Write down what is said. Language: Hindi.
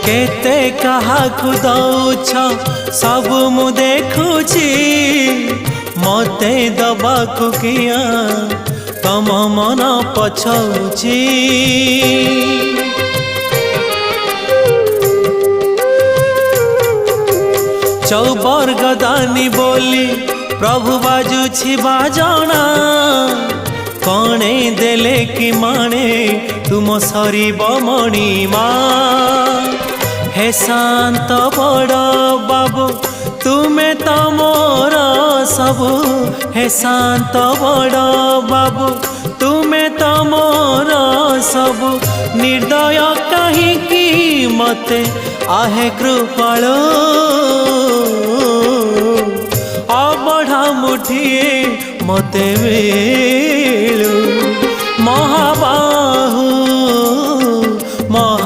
केते काहाकु दौछ सब मु देखुची मते दबाकु किया तम मन पछौची। चौबर गदानी बोली प्रभु बाजुछि बाजना कणे देले कि माणे तुम सरीब मणिमा। हे शांत बड़ बाबू तुमे तो मोर सबु। हे शांत बड़ बाबू तुमे तो मोर सबु। निर्दय कहीं मते आहे कृपाल अबढ़ा मुठिए मते मिलू महाबा